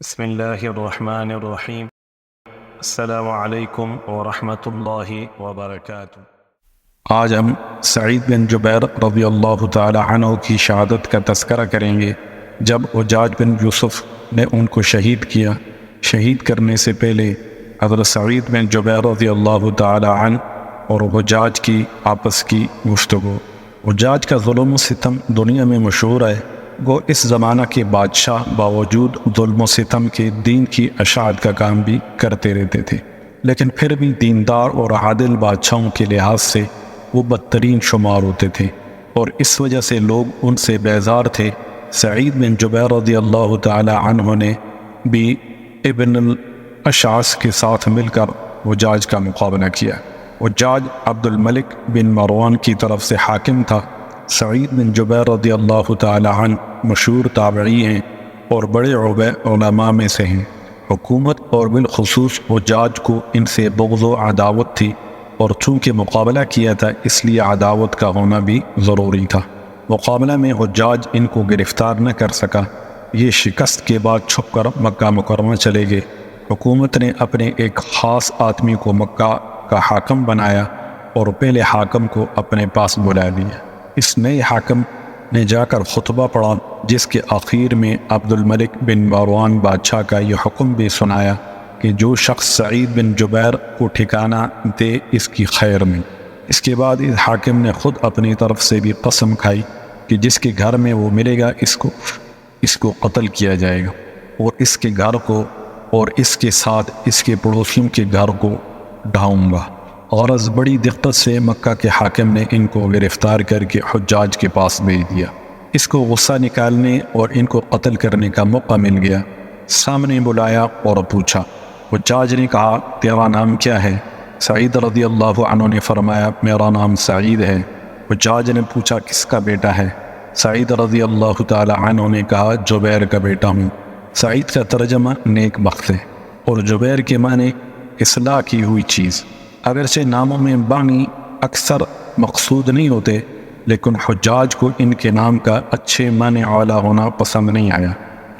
بسم اللہ الرحمن الرحیم۔ السلام علیکم ورحمۃ اللہ وبرکاتہ۔ آج ہم سعید بن جبیر رضی اللہ تعالی عنہ کی شہادت کا تذکرہ کریں گے جب حجاج بن یوسف نے ان کو شہید کیا۔ شہید کرنے سے پہلے حضرت سعید بن جبیر رضی اللہ تعالی عنہ اور حجاج کی آپس کی گفتگو۔ حجاج کا ظلم و ستم دنیا میں مشہور ہے۔ وہ اس زمانہ کے بادشاہ باوجود ظلم و ستم کے دین کی اشاعت کا کام بھی کرتے رہتے تھے، لیکن پھر بھی دیندار اور عادل بادشاہوں کے لحاظ سے وہ بدترین شمار ہوتے تھے، اور اس وجہ سے لوگ ان سے بیزار تھے۔ سعید بن جبیر رضی اللہ تعالی عنہ نے بھی ابن الاشعث کے ساتھ مل کر حجاج کا مقابلہ کیا۔ حجاج عبد الملک بن مروان کی طرف سے حاکم تھا۔ سعید بن جبیر رضی اللہ تعالی عنہ مشہور تابعی ہیں اور بڑے علماء میں سے ہیں۔ حکومت اور بالخصوص حجاج کو ان سے بغض و عداوت تھی، اور چونکہ مقابلہ کیا تھا اس لیے عداوت کا ہونا بھی ضروری تھا۔ مقابلہ میں حجاج ان کو گرفتار نہ کر سکا۔ یہ شکست کے بعد چھپ کر مکہ مکرمہ چلے گئے۔ حکومت نے اپنے ایک خاص آدمی کو مکہ کا حاکم بنایا اور پہلے حاکم کو اپنے پاس بلا لیا۔ اس نئے حاکم نے جا کر خطبہ پڑھا، جس کے آخر میں عبد الملک بن مروان بادشاہ کا یہ حکم بھی سنایا کہ جو شخص سعید بن جبیر کو ٹھکانہ دے اس کی خیر میں۔ اس کے بعد اس حاکم نے خود اپنی طرف سے بھی قسم کھائی کہ جس کے گھر میں وہ ملے گا اس کو قتل کیا جائے گا، اور اس کے گھر کو اور اس کے ساتھ اس کے پڑوسیوں کے گھر کو ڈھاؤں گا۔ غرض بڑی دقت سے مکہ کے حاکم نے ان کو گرفتار کر کے حجاج کے پاس بھیج دیا۔ اس کو غصہ نکالنے اور ان کو قتل کرنے کا موقع مل گیا۔ سامنے بلایا اور پوچھا۔ حجاج نے کہا، تیرا نام کیا ہے؟ سعید رضی اللہ عنہ نے فرمایا، میرا نام سعید ہے۔ حجاج نے پوچھا، کس کا بیٹا ہے؟ سعید رضی اللہ تعالی عنہ نے کہا، جبیر کا بیٹا ہوں۔ سعید کا ترجمہ نیک بخت ہے، اور جبیر کے معنی اصلاح کی ہوئی چیز۔ اگرچہ ناموں میں بانی اکثر مقصود نہیں ہوتے، لیکن حجاج کو ان کے نام کا اچھے معنی والا ہونا پسند نہیں آیا،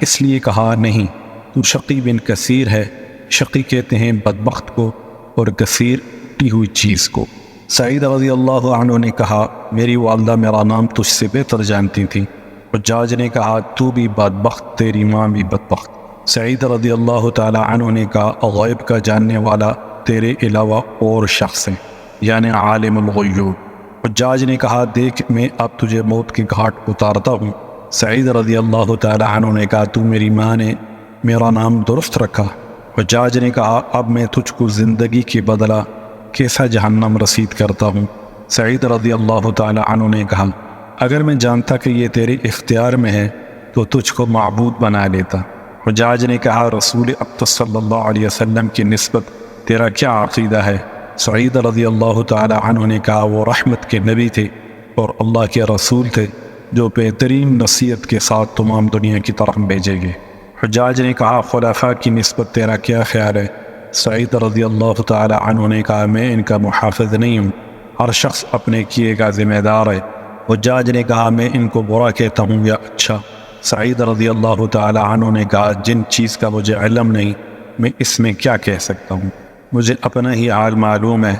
اس لیے کہا، نہیں، تو شقی بن کثیر ہے۔ شقی کہتے ہیں بدبخت کو، اور کثیر ٹی ہوئی چیز کو۔ سعید رضی اللہ عنہ نے کہا، میری والدہ میرا نام تجھ سے بہتر جانتی تھی۔ حجاج نے کہا، تو بھی بدبخت، تیری ماں بھی بدبخت۔ سعید رضی اللہ تعالی عنہ نے کہا، غیب کا جاننے والا تیرے علاوہ اور شخص ہیں، یعنی عالم الغیوب۔ حجاج نے کہا، دیکھ میں اب تجھے موت کے گھاٹ اتارتا ہوں۔ سعید رضی اللہ تعالی عنہ نے کہا، تو میری ماں نے میرا نام درست رکھا۔ حجاج نے کہا، اب میں تجھ کو زندگی کے بدلہ کیسا جہنم رسید کرتا ہوں۔ سعید رضی اللہ تعالی عنہ نے کہا، اگر میں جانتا کہ یہ تیرے اختیار میں ہے تو تجھ کو معبود بنا لیتا۔ حجاج نے کہا، رسول اقدس صلی اللہ علیہ وسلم کی نسبت تیرا کیا عقیدہ ہے؟ سعید رضی اللہ تعالی عنہ نے کہا، وہ رحمت کے نبی تھے اور اللہ کے رسول تھے جو بہترین نصیحت کے ساتھ تمام دنیا کی طرف بھیجے گئے۔ حجاج نے کہا، خلفاء کی نسبت تیرا کیا خیال ہے؟ سعید رضی اللہ تعالی عنہ نے کہا، میں ان کا محافظ نہیں ہوں، ہر شخص اپنے کیے کا ذمہ دار ہے۔ حجاج نے کہا، میں ان کو برا کہتا ہوں یا اچھا؟ سعید رضی اللہ تعالی عنہ نے کہا، جن چیز کا مجھے علم نہیں میں اس میں کیا کہہ سکتا ہوں، مجھے اپنا ہی حال معلوم ہے۔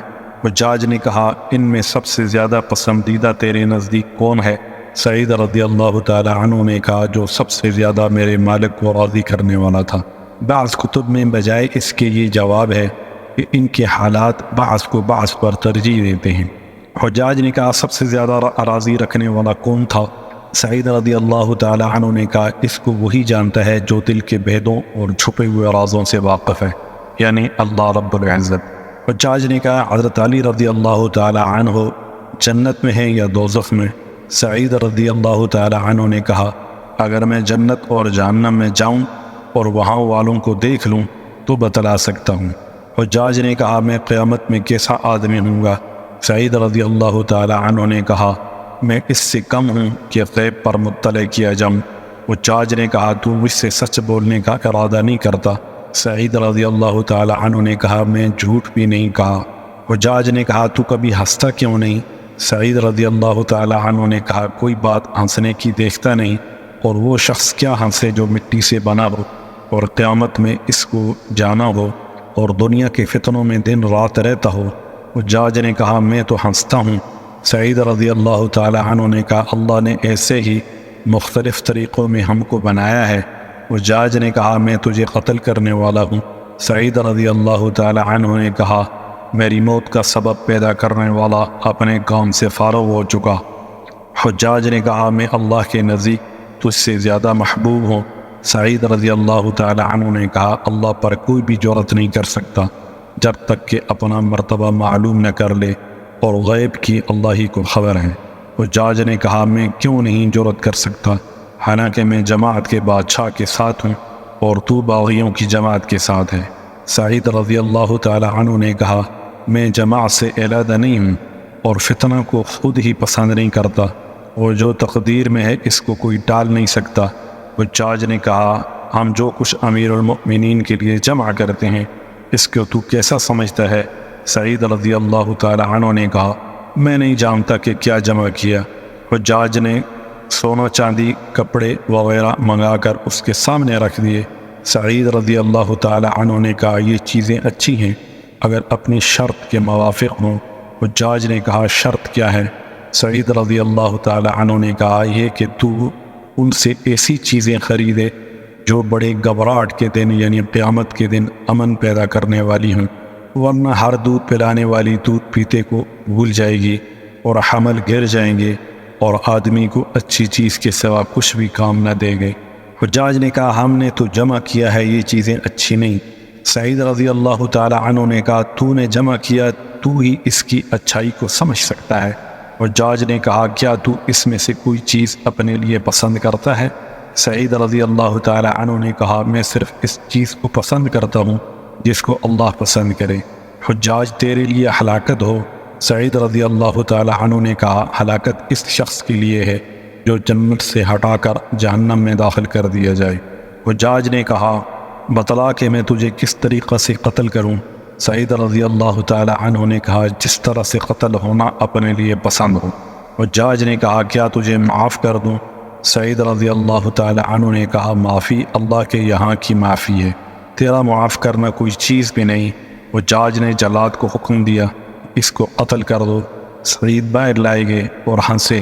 حجاج نے کہا، ان میں سب سے زیادہ پسندیدہ تیرے نزدیک کون ہے؟ سعید رضی اللہ تعالی عنہ نے کہا، جو سب سے زیادہ میرے مالک کو راضی کرنے والا تھا۔ بعض کتب میں بجائے اس کے یہ جواب ہے کہ ان کے حالات بعض کو بعض پر ترجیح دیتے ہیں۔ حجاج نے کہا، سب سے زیادہ راضی رکھنے والا کون تھا؟ سعید رضی اللہ تعالی عنہ نے کہا، اس کو وہی جانتا ہے جو دل کے بھیدوں اور چھپے ہوئے رازوں سے واقف ہے، یعنی اللہ رب العزت۔ حجاج نے کہا، حضرت علی رضی اللہ تعالی عنہ جنت میں ہیں یا دوزخ میں؟ سعید رضی اللہ تعالی عنہ نے کہا، اگر میں جنت اور جہنم میں جاؤں اور وہاں والوں کو دیکھ لوں تو بتلا سکتا ہوں۔ حجاج نے کہا، میں قیامت میں کیسا آدمی ہوں گا؟ سعید رضی اللہ تعالی عنہ نے کہا، میں اس سے کم ہوں کہ غیب پر مطلع کیا جاؤں۔ حجاج نے کہا، تو مجھ سے سچ بولنے کا ارادہ نہیں کرتا؟ سعید رضی اللہ تعالی عنہ نے کہا، میں جھوٹ بھی نہیں کہا۔ حجاج نے کہا، تو کبھی ہنستا کیوں نہیں؟ سعید رضی اللہ تعالی عنہ نے کہا، کوئی بات ہنسنے کی دیکھتا نہیں، اور وہ شخص کیا ہنسے جو مٹی سے بنا ہو؟ اور قیامت میں اس کو جانا ہو اور دنیا کے فتنوں میں دن رات رہتا ہو۔ حجاج نے کہا میں تو ہنستا ہوں۔ سعید رضی اللہ تعالی عنہ نے کہا اللہ نے ایسے ہی مختلف طریقوں میں ہم کو بنایا ہے۔ حجاج نے کہا میں تجھے قتل کرنے والا ہوں۔ سعید رضی اللہ تعالی عنہ نے کہا میری موت کا سبب پیدا کرنے والا اپنے کام سے فارغ ہو چکا۔ حجاج نے کہا میں اللہ کے نزدیک تجھ سے زیادہ محبوب ہوں۔ سعید رضی اللہ تعالی عنہ نے کہا اللہ پر کوئی بھی جرأت نہیں کر سکتا جب تک کہ اپنا مرتبہ معلوم نہ کر لے، اور غیب کی اللہ ہی کو خبر ہے۔ حجاج نے کہا میں کیوں نہیں جرأت کر سکتا، حالانکہ میں جماعت کے بادشاہ کے ساتھ ہوں اور تو باغیوں کی جماعت کے ساتھ ہے۔ سعید رضی اللہ تعالی عنہ نے کہا میں جماعت سے علیحدہ نہیں ہوں اور فتنہ کو خود ہی پسند نہیں کرتا، اور جو تقدیر میں ہے اس کو کوئی ٹال نہیں سکتا۔ حجاج نے کہا ہم جو کچھ امیر المؤمنین کے لیے جمع کرتے ہیں اس کو تو کیسا سمجھتا ہے؟ سعید رضی اللہ تعالی عنہ نے کہا میں نہیں جانتا کہ کیا جمع کیا۔ حجاج نے سونا چاندی کپڑے وغیرہ منگا کر اس کے سامنے رکھ دیے۔ سعید رضی اللہ تعالی عنہ نے کہا یہ چیزیں اچھی ہیں اگر اپنی شرط کے موافق ہوں۔ حجاج نے کہا شرط کیا ہے؟ سعید رضی اللہ تعالی عنہ نے کہا یہ کہ تو ان سے ایسی چیزیں خریدے جو بڑے گھبراہٹ کے دن یعنی قیامت کے دن امن پیدا کرنے والی ہوں، ورنہ ہر دودھ پلانے والی دودھ پیتے کو بھول جائے گی اور حمل گر جائیں گے اور آدمی کو اچھی چیز کے سوا کچھ بھی کام نہ دے گے۔ حجاج نے کہا ہم نے تو جمع کیا ہے یہ چیزیں اچھی نہیں۔ سعید رضی اللہ تعالی عنہ نے کہا تو نے جمع کیا تو ہی اس کی اچھائی کو سمجھ سکتا ہے۔ حجاج نے کہا کیا تو اس میں سے کوئی چیز اپنے لیے پسند کرتا ہے؟ سعید رضی اللہ تعالی عنہ نے کہا میں صرف اس چیز کو پسند کرتا ہوں جس کو اللہ پسند کرے۔ حجاج تیرے لیے ہلاکت ہو۔ سعید رضی اللہ تعالی عنہ نے کہا ہلاکت اس شخص کے لیے ہے جو جنت سے ہٹا کر جہنم میں داخل کر دیا جائے۔ حجاج نے کہا بتلا کہ میں تجھے کس طریقہ سے قتل کروں؟ سعید رضی اللہ تعالی عنہ نے کہا جس طرح سے قتل ہونا اپنے لیے پسند ہو۔ حجاج نے کہا کیا تجھے معاف کر دوں؟ سعید رضی اللہ تعالی عنہ نے کہا معافی اللہ کے یہاں کی معافی ہے، تیرا معاف کرنا کوئی چیز بھی نہیں۔ حجاج نے جلاد کو حکم دیا اس کو قتل کر دو۔ سعید باہر لائے گئے اور ہنسے۔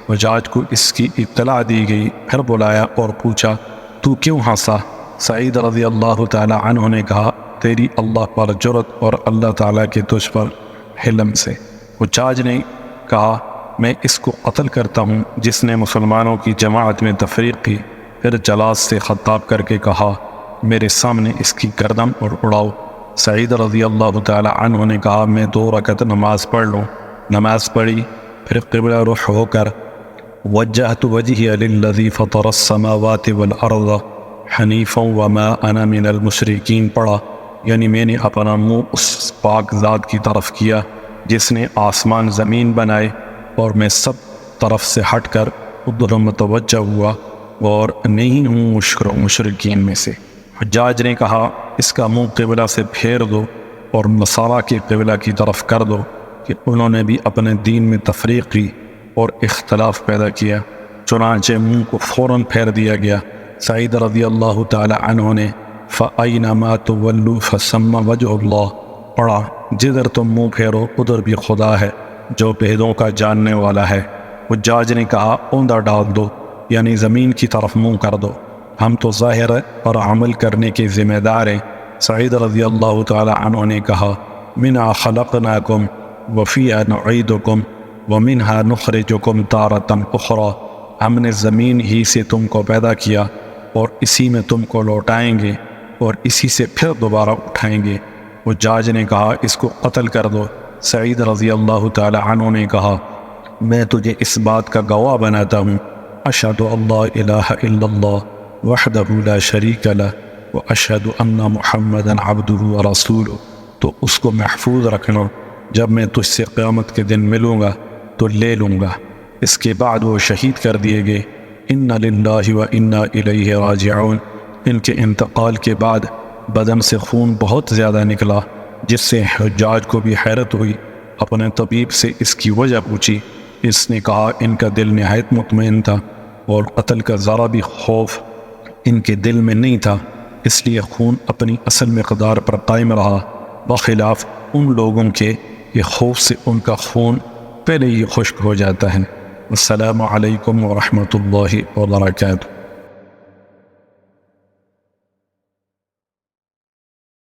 حجاج کو اس کی اطلاع دی گئی، پھر بلایا اور پوچھا تو کیوں ہنسا؟ سعید رضی اللہ تعالی عنہ نے کہا تیری اللہ پر جرأت اور اللہ تعالیٰ کے تجھ پر حلم سے۔ حجاج نے کہا میں اس کو قتل کرتا ہوں جس نے مسلمانوں کی جماعت میں تفریق کی۔ پھر جلاد سے خطاب کر کے کہا میرے سامنے اس کی گردن اور اڑاؤ۔ سعید رضی اللہ تعالی عنہ نے کہا میں 2 رکعت نماز پڑھ لوں۔ نماز پڑھی، پھر قبلہ رخ ہو کر وجہت وجہی للذی فطر السماوات والارض حنیفا وما انا من المشرکین پڑھا، یعنی میں نے اپنا منہ اس پاک ذات کی طرف کیا جس نے آسمان زمین بنائے، اور میں سب طرف سے ہٹ کر ادھر متوجہ ہوا اور نہیں ہوں مشرکین میں سے۔ حجاج نے کہا اس کا منہ قبلہ سے پھیر دو اور نصارہ کے قبلہ کی طرف کر دو کہ انہوں نے بھی اپنے دین میں تفریق کی اور اختلاف پیدا کیا۔ چنانچہ منہ کو فوراً پھیر دیا گیا۔ سعید رضی اللہ تعالی عنہ نے فَأَيْنَمَا تُوَلُّوا فَثَمَّ وَجْهُ اللَّهِ پڑھا، جدھر تم منہ پھیرو ادھر بھی خدا ہے جو بھیدوں کا جاننے والا ہے۔ حجاج نے کہا اوندا ڈال دو، یعنی زمین کی طرف منہ کر دو، ہم تو ظاہر اور عمل کرنے کے ذمہ دار ہیں۔ سعید رضی اللہ تعالی عنہ نے کہا منھا خلقناکم وفیہا نعیدکم ومنھا نخرجکم تارۃ اخری، ہم نے زمین ہی سے تم کو پیدا کیا اور اسی میں تم کو لوٹائیں گے اور اسی سے پھر دوبارہ اٹھائیں گے۔ حجاج نے کہا اس کو قتل کر دو۔ سعید رضی اللہ تعالی عنہ نے کہا میں تجھے اس بات کا گواہ بناتا ہوں اشہد ان لا الہ الا اللہ وحدہ لا شریک لہ واشہد ان محمدا عبدہ ورسولہ، تو اس کو محفوظ رکھنا، جب میں تجھ سے قیامت کے دن ملوں گا تو لے لوں گا۔ اس کے بعد وہ شہید کر دیے گئے۔ ان للہ و انا الیہ راجعون۔ ان کے انتقال کے بعد بدن سے خون بہت زیادہ نکلا جس سے حجاج کو بھی حیرت ہوئی۔ اپنے طبیب سے اس کی وجہ پوچھی، اس نے کہا ان کا دل نہایت مطمئن تھا اور قتل کا ذرا بھی خوف ان کے دل میں نہیں تھا۔ اس لیے خون اپنی اصل مقدار پر قائم رہا، بخلاف ان لوگوں کے کہ خوف سے ان کا خون پہلے ہی خشک ہو جاتا ہے۔ السلام علیکم ورحمۃ اللہ وبرکاتہ۔